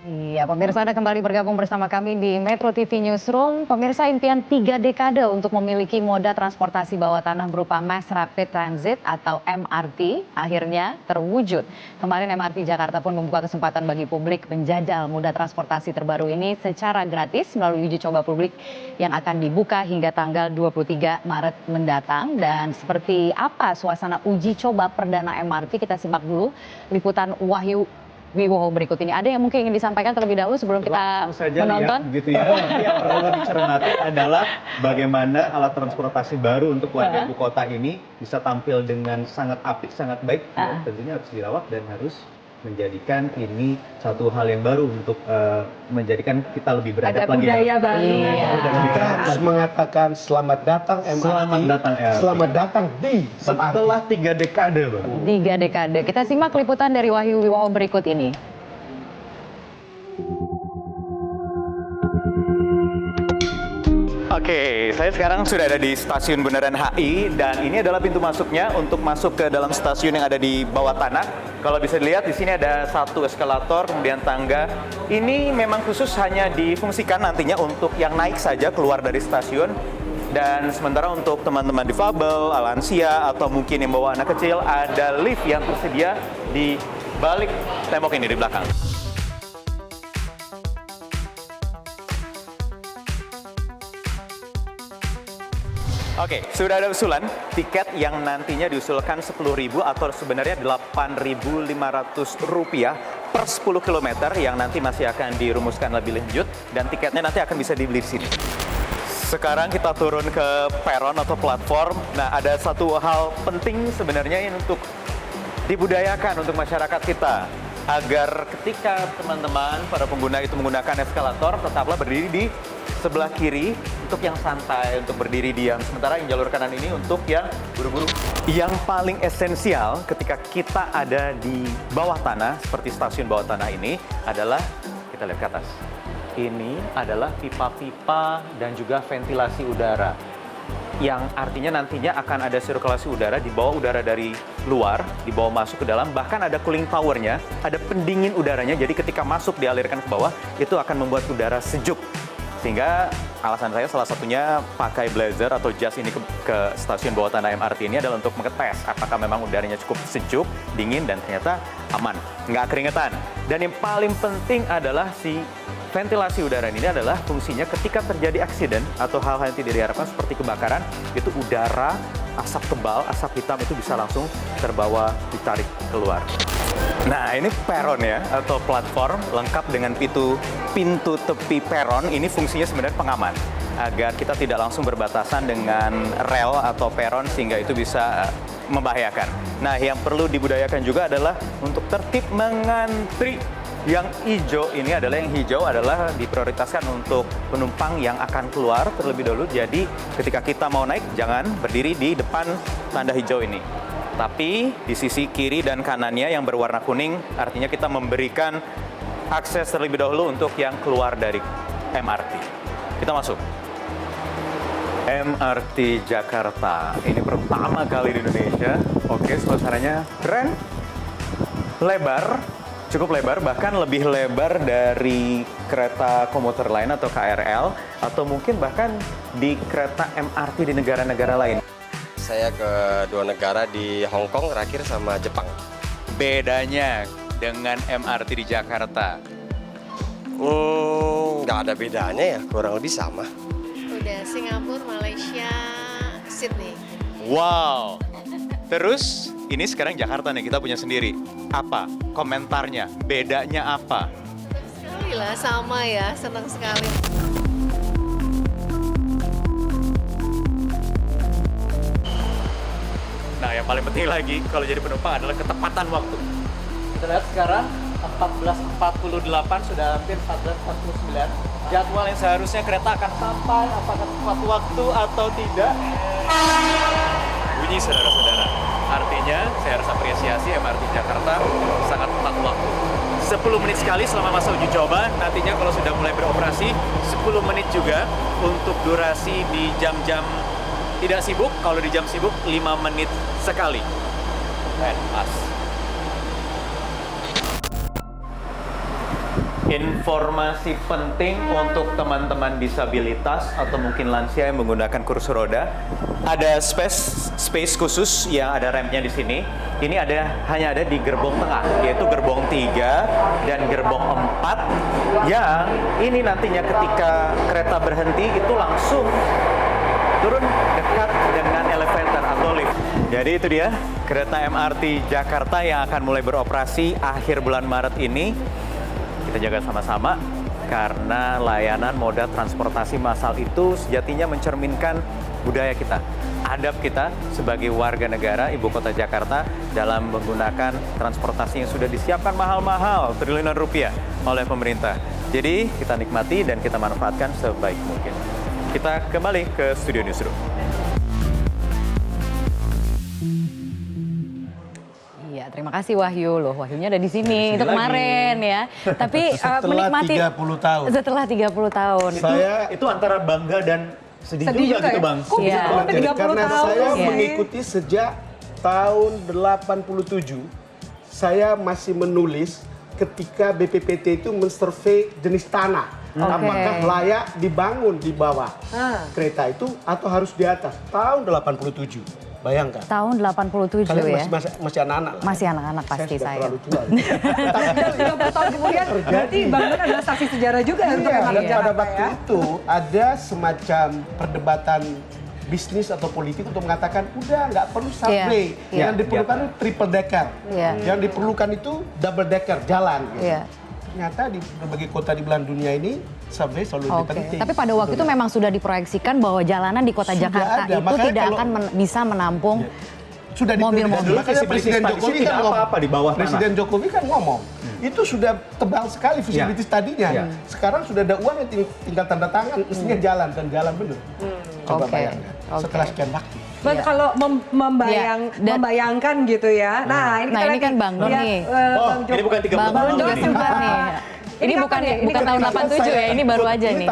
Iya, pemirsa Anda kembali bergabung bersama kami di Metro TV Newsroom. Pemirsa, impian 3 dekade untuk memiliki moda transportasi bawah tanah berupa Mass Rapid Transit atau MRT akhirnya terwujud. Kemarin MRT Jakarta pun membuka kesempatan bagi publik menjajal moda transportasi terbaru ini secara gratis melalui uji coba publik yang akan dibuka hingga tanggal 23 Maret mendatang. Dan seperti apa suasana uji coba perdana MRT, kita simak dulu liputan Wahyu Wiwowo berikut ini. Ada yang mungkin ingin disampaikan terlebih dahulu sebelum kita menonton? Begitu ya. Yang perlu dicermati adalah bagaimana alat transportasi baru untuk warga ibu kota ini bisa tampil dengan sangat apik, sangat baik. Tentunya harus dirawat dan harus menjadikan ini satu hal yang baru untuk menjadikan kita lebih beradab lagi. Ada budaya baru. Iya. Kita harus mengatakan selamat datang MRT. Selamat datang MRT. Selamat datang di Setelah 3 dekade, Bang. 3 dekade. Kita simak liputan dari Wahyu Wiwowo berikut ini. Oke, saya sekarang sudah ada di Stasiun Bundaran HI dan ini adalah pintu masuknya untuk masuk ke dalam stasiun yang ada di bawah tanah. Kalau bisa dilihat di sini ada satu eskalator, kemudian tangga. Ini memang khusus hanya difungsikan nantinya untuk yang naik saja keluar dari stasiun. Dan sementara untuk teman-teman difabel, lansia, atau mungkin yang bawa anak kecil, ada lift yang tersedia di balik tembok ini di belakang. Oke, sudah ada usulan tiket yang nantinya diusulkan 10.000 atau sebenarnya Rp8.500 per 10 km yang nanti masih akan dirumuskan lebih lanjut dan tiketnya nanti akan bisa dibeli di sini. Sekarang kita turun ke peron atau platform. Nah, ada satu hal penting sebenarnya yang untuk dibudayakan untuk masyarakat kita agar ketika teman-teman para pengguna itu menggunakan eskalator tetaplah berdiri di sebelah kiri untuk yang santai, untuk berdiri diam. Sementara yang jalur kanan ini untuk yang buru-buru. Yang paling esensial ketika kita ada di bawah tanah, seperti stasiun bawah tanah ini, adalah kita lihat ke atas. Ini adalah pipa-pipa dan juga ventilasi udara. Yang artinya nantinya akan ada sirkulasi udara, dibawa udara dari luar, dibawa masuk ke dalam, bahkan ada cooling towernya, ada pendingin udaranya, jadi ketika masuk dialirkan ke bawah, itu akan membuat udara sejuk. Sehingga alasan saya salah satunya pakai blazer atau jas ini ke stasiun bawah tanah MRT ini adalah untuk mengetes apakah memang udaranya cukup sejuk, dingin, dan ternyata aman, nggak keringetan. Dan yang paling penting adalah si ventilasi udara ini adalah fungsinya ketika terjadi accident atau hal-hal yang tidak diharapkan seperti kebakaran, itu udara, asap tebal, asap hitam itu bisa langsung terbawa, ditarik keluar. Nah, ini peron ya, atau platform lengkap dengan pintu tepi peron. Ini fungsinya sebenarnya pengaman, agar kita tidak langsung berbatasan dengan rel atau peron sehingga itu bisa membahayakan. Nah, yang perlu dibudayakan juga adalah untuk tertib mengantri. Yang hijau ini adalah diprioritaskan untuk penumpang yang akan keluar terlebih dahulu. Jadi ketika kita mau naik jangan berdiri di depan tanda hijau ini. Tapi di sisi kiri dan kanannya yang berwarna kuning artinya kita memberikan akses terlebih dahulu untuk yang keluar dari MRT. Kita masuk. MRT Jakarta. Ini pertama kali di Indonesia. Oke, suasananya keren. Lebar. Cukup lebar, bahkan lebih lebar dari kereta komuter lain atau KRL, atau mungkin bahkan di kereta MRT di negara-negara lain. Saya ke 2 negara di Hong Kong, terakhir sama Jepang. Bedanya dengan MRT di Jakarta? Nggak ada bedanya ya, kurang lebih sama. Udah Singapura, Malaysia, Sydney. Wow! Terus, ini sekarang Jakarta nih, kita punya sendiri. Apa komentarnya? Bedanya apa? Senang sekali lah, sama ya, senang sekali. Nah, yang paling penting lagi kalau jadi penumpang adalah ketepatan waktu. Kita lihat sekarang 14.48, sudah hampir 14.49. Jadwal yang seharusnya kereta akan sampai, apakah tepat waktu atau tidak? Bunyi saudara-saudara. Artinya saya harus apresiasi MRT Jakarta sangat tepat waktu. 10 menit sekali selama masa uji coba, nantinya kalau sudah mulai beroperasi 10 menit juga untuk durasi di jam-jam tidak sibuk. Kalau di jam sibuk 5 menit sekali. Pas. Informasi penting untuk teman-teman disabilitas atau mungkin lansia yang menggunakan kursi roda. Ada space khusus yang ada remnya di sini. Ini hanya ada di gerbong tengah, yaitu gerbong 3 dan gerbong 4 yang ini nantinya ketika kereta berhenti itu langsung turun dekat dengan elevator atau lift. Jadi itu dia kereta MRT Jakarta yang akan mulai beroperasi akhir bulan Maret ini. Kita jaga sama-sama karena layanan moda transportasi massal itu sejatinya mencerminkan budaya kita, adab kita sebagai warga negara Ibu Kota Jakarta dalam menggunakan transportasi yang sudah disiapkan mahal-mahal triliunan rupiah oleh pemerintah. Jadi kita nikmati dan kita manfaatkan sebaik mungkin. Kita kembali ke Studio Newsroom. Iya, terima kasih Wahyu. Loh, Wahyunya ada di sini. Itu kemarin ya. Tapi menikmati Setelah 30 tahun. setelah 30 tahun. Itu antara bangga dan sedih juga gitu, Bang. Kok bisa Iya. sampai 30 Karena tahun? saya Iya. mengikuti sejak tahun 87. Saya masih menulis ketika BPPT itu mensurvei jenis tanah. Apakah layak dibangun di bawah kereta itu atau harus di atas? Tahun 87. Bayangkan. Tahun 87 Kalian ya. masih anak-anak lah. Masih anak-anak pasti sudah saya. terlalu tua. Dan 30 tahun kemudian berarti Bang Don adalah saksi sejarah juga untuk Iya, MRT dan pada Jakarta waktu ya. itu ada semacam perdebatan bisnis atau politik untuk mengatakan udah nggak perlu subway, Iya. yang diperlukan itu triple decker, Iya. yang diperlukan itu double decker jalan. Gitu. Iya. Ternyata di berbagai kota di belahan dunia ini subway selalu lebih Oke, penting. tapi pada waktu itu memang sudah diproyeksikan bahwa jalanan di kota Sudah Jakarta ada. itu Makanya tidak kalau- akan bisa menampung Sudah mobil-mobil. Makanya Presiden Visibilitas Jokowi tidak kan ngomong. apa-apa di bawah tanah. Presiden Jokowi kan ngomong. Itu sudah tebal sekali visibilitas tadinya. Iya. Sekarang sudah ada uang yang tinggal tanda tangan, mestinya jalan dan jalan bener. Coba Oke, bayangkan. oke. Setelah sekian waktu. Bang, kalau Dan- membayangkan gitu ya. Nah, ini, Nah, kita ini kan lagi Bang Don lihat, nih. Bang Ini bukan 30 Bang tahun Don juga ini. sempat nih. Ini kapan bukan nih? Ini bukan tahun 87 ya, ini baru aja ini nih.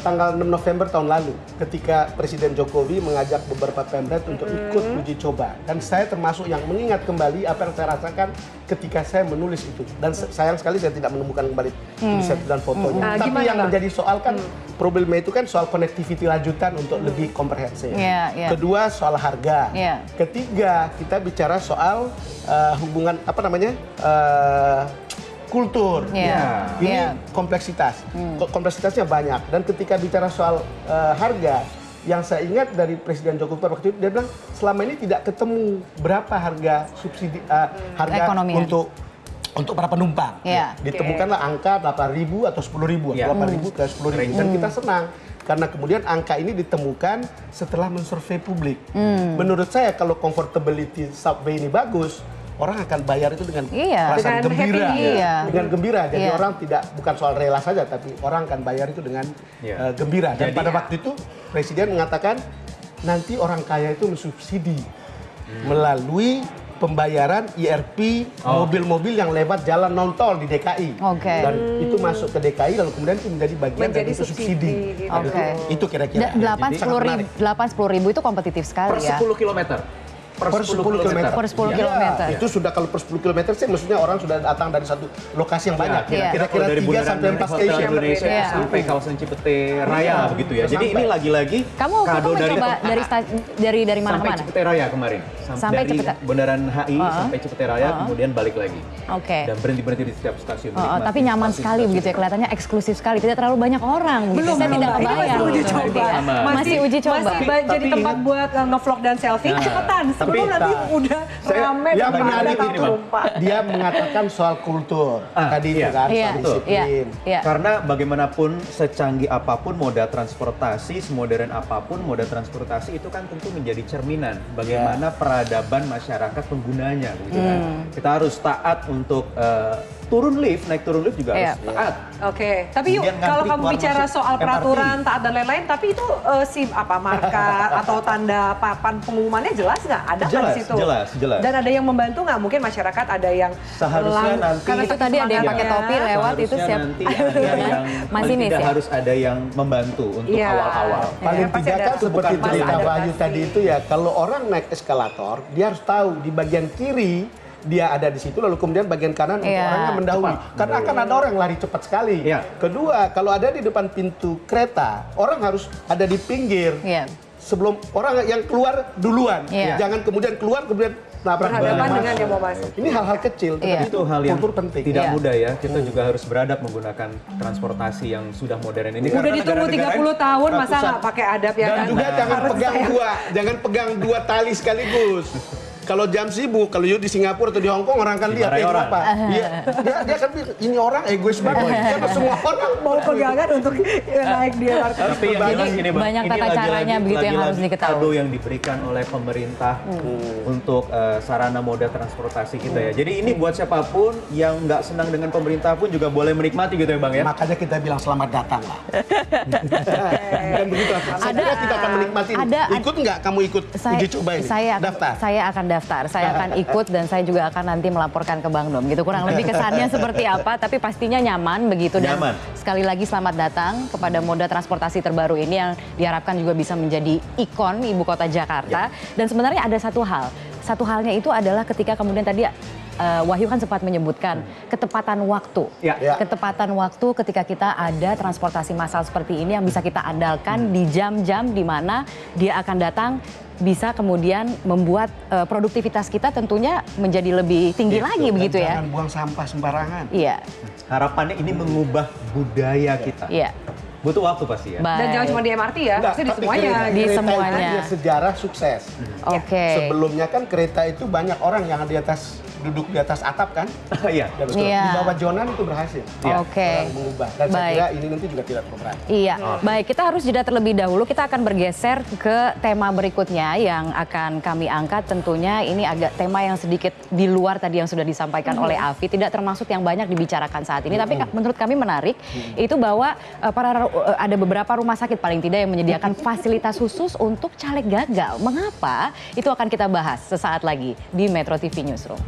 tanggal 6 November tahun lalu ketika Presiden Jokowi mengajak beberapa pemret untuk ikut uji coba. Dan saya termasuk yang mengingat kembali apa yang saya rasakan ketika saya menulis itu. Dan sayang sekali saya tidak menemukan kembali tulisan dan fotonya. Nah, Tapi gimana, yang Bang? menjadi soal kan problemnya itu kan soal connectivity lanjutan untuk lebih komprehensif. Iya, iya. Kedua soal harga. Iya. Ketiga kita bicara soal hubungan apa namanya kultur. Iya. Ini Iya. kompleksitas. Kompleksitasnya banyak. Dan ketika bicara soal harga, yang saya ingat dari Presiden Jokowi pada waktu itu dia bilang selama ini tidak ketemu berapa harga subsidi harga Ekonomian. untuk para penumpang. Iya. Ditemukanlah angka 8.000 atau 10.000 Iya. 8.000 ke 10.000 dan kita senang karena kemudian angka ini ditemukan setelah mensurvei publik. Menurut saya kalau comfortability subway ini bagus, orang akan bayar itu dengan Iya. perasaan Dengan gembira. happy. Iya. Dengan gembira. Jadi Iya. orang bukan soal rela saja, tapi orang akan bayar itu dengan Iya. gembira. Dan Jadi- pada waktu itu Presiden mengatakan nanti orang kaya itu mensubsidi melalui pembayaran IRP mobil-mobil yang lewat jalan non-tol di DKI. Oke. Dan itu masuk ke DKI lalu kemudian itu menjadi bagian Menjadi dari itu subsidi. subsidi, gitu. Oke. Itu kira-kira. 8-10 ribu itu kompetitif Per sekali ya. 10 kilometer. Per 10 kilometer. Per 10 Iya, kilometer. Itu sudah kalau per 10 kilometer sih maksudnya orang sudah datang dari satu lokasi yang banyak. Iya. Kira-kira dari 3 bundaran sampai 4 Hotel stasiun. Indonesia Iya. sampai kawasan Cipete Raya begitu ya. Jadi ini lagi-lagi Kamu waktu itu kado dari mencoba dari mana ke sampai mana? Cipete Raya kemarin. Sampai dari Cipete. bundaran HI sampai Cipete Raya kemudian balik lagi. Oke. Dan berhenti-berhenti di setiap stasiun. Oh, tapi nyaman sekali begitu ya, kelihatannya eksklusif sekali, tidak terlalu banyak orang. Belum, Saya tidak Bang. Ini kebayang. masih uji coba. Gitu ya. Masih uji coba. Masih jadi Tapi tempat buat ngevlog dan selfie. Nah, Cepetan, sebelum tapi- nanti udah rame Yang dan menarik ada ini, Bang. penumpang. Dia mengatakan soal kultur. Tadi itu iya. kan, Iya, soal iya, disiplin. iya. Karena bagaimanapun secanggih apapun moda transportasi, semodern apapun moda transportasi itu kan tentu menjadi cerminan bagaimana peradaban masyarakat penggunanya gitu kan. Kita harus taat untuk turun lift, naik turun lift juga Iya. harus taat. Oke, tapi yuk Kemudian kalau ngantri kamu keluar bicara masuk soal MRT. peraturan, taat dan lain-lain, tapi itu marka atau tanda papan pengumumannya jelas nggak? Ada nggak Jelas, di situ? jelas. Dan ada yang membantu nggak? Mungkin masyarakat ada yang Seharusnya nanti- karena Itu tadi ada yang saking pakai topi semangatnya. lewat itu Seharusnya siap. nanti ada yang Masinis tidak ya? harus ada yang membantu untuk Iya. awal-awal. Paling Pasti tidak ada kan seperti bukan cerita adaptasi. Wahyu tadi itu ya, kalau orang naik eskalator, dia harus tahu di bagian kiri dia ada di situ, lalu kemudian bagian kanan untuk Iya. orangnya mendahului. Karena akan ada orang yang lari cepat sekali. Iya. Kedua, kalau ada di depan pintu kereta, orang harus ada di pinggir. Iya. Sebelum orang yang keluar duluan. Iya. Jangan kemudian keluar kemudian nabrak Berhadapan barang dengan masuk. yang mau masuk. Ini hal-hal kecil, Iya. tetapi Itu hal yang kultur penting. tidak Iya. mudah ya. Kita juga harus beradab menggunakan transportasi yang sudah modern ini. Udah Karena ditunggu negara-negara 30 tahun, masa ratusan- nggak pakai adab ya Dan kan? juga jangan Harus pegang saya- jangan pegang dua tali sekaligus. Kalau jam sibuk, kalau you di Singapura atau di Hong Kong, orang akan lihat Dimarahi orang. kenapa. Dia akan bilang, ini orang egois banget. Karena semua orang Mau pegangan untuk naik dia market. Tapi yang jelas Jadi ini Bang, banyak ini tata lagi-lagi- caranya begitu yang harus lagi-lagi diketahui. kado yang diberikan oleh pemerintah untuk sarana moda transportasi kita ya. Jadi ini buat siapapun yang nggak senang dengan pemerintah pun juga boleh menikmati gitu ya Bang ya. Makanya kita bilang selamat datang lah. Dan begitu lah. Saya kira kita akan menikmati ini. Ikut nggak kamu ikut uji coba ini? Daftar. Saya akan daftar, saya akan ikut dan saya juga akan nanti melaporkan ke Bang Dom gitu. Kurang lebih kesannya seperti apa, tapi pastinya nyaman begitu. Dan Nyaman. sekali lagi selamat datang kepada moda transportasi terbaru ini yang diharapkan juga bisa menjadi ikon ibu kota Jakarta. Dan sebenarnya ada satu hal. Satu halnya itu adalah ketika kemudian tadi Wahyu kan sempat menyebutkan ketepatan waktu. Ya. Ketepatan waktu ketika kita ada transportasi massal seperti ini yang bisa kita andalkan di jam-jam di mana dia akan datang, bisa kemudian membuat produktivitas kita tentunya menjadi lebih tinggi lagi Dan begitu ya. Jangan buang sampah sembarangan. Iya, Harapannya ini mengubah budaya kita. iya. Butuh waktu pasti ya. Baik. Dan jangan cuma di MRT ya, Enggak, pasti di tapi semuanya. kereta- Di kereta semuanya. itu punya sejarah sukses. Oke. Sebelumnya kan kereta itu banyak orang yang di atas duduk di atas atap kan. Iya. Dan Iya. di bawah Jonan itu berhasil. Iya. Oke. Orang mengubah. Dan saya Baik. kira ini nanti juga tidak terlalu berat. Iya, baik, kita harus jeda terlebih dahulu. Kita akan bergeser ke tema berikutnya yang akan kami angkat. Tentunya ini agak tema yang sedikit di luar tadi yang sudah disampaikan oleh Afi, tidak termasuk yang banyak dibicarakan saat ini. Tapi menurut kami menarik itu bahwa ada beberapa rumah sakit paling tidak yang menyediakan fasilitas khusus untuk caleg gagal. Mengapa? Itu akan kita bahas sesaat lagi di Metro TV Newsroom.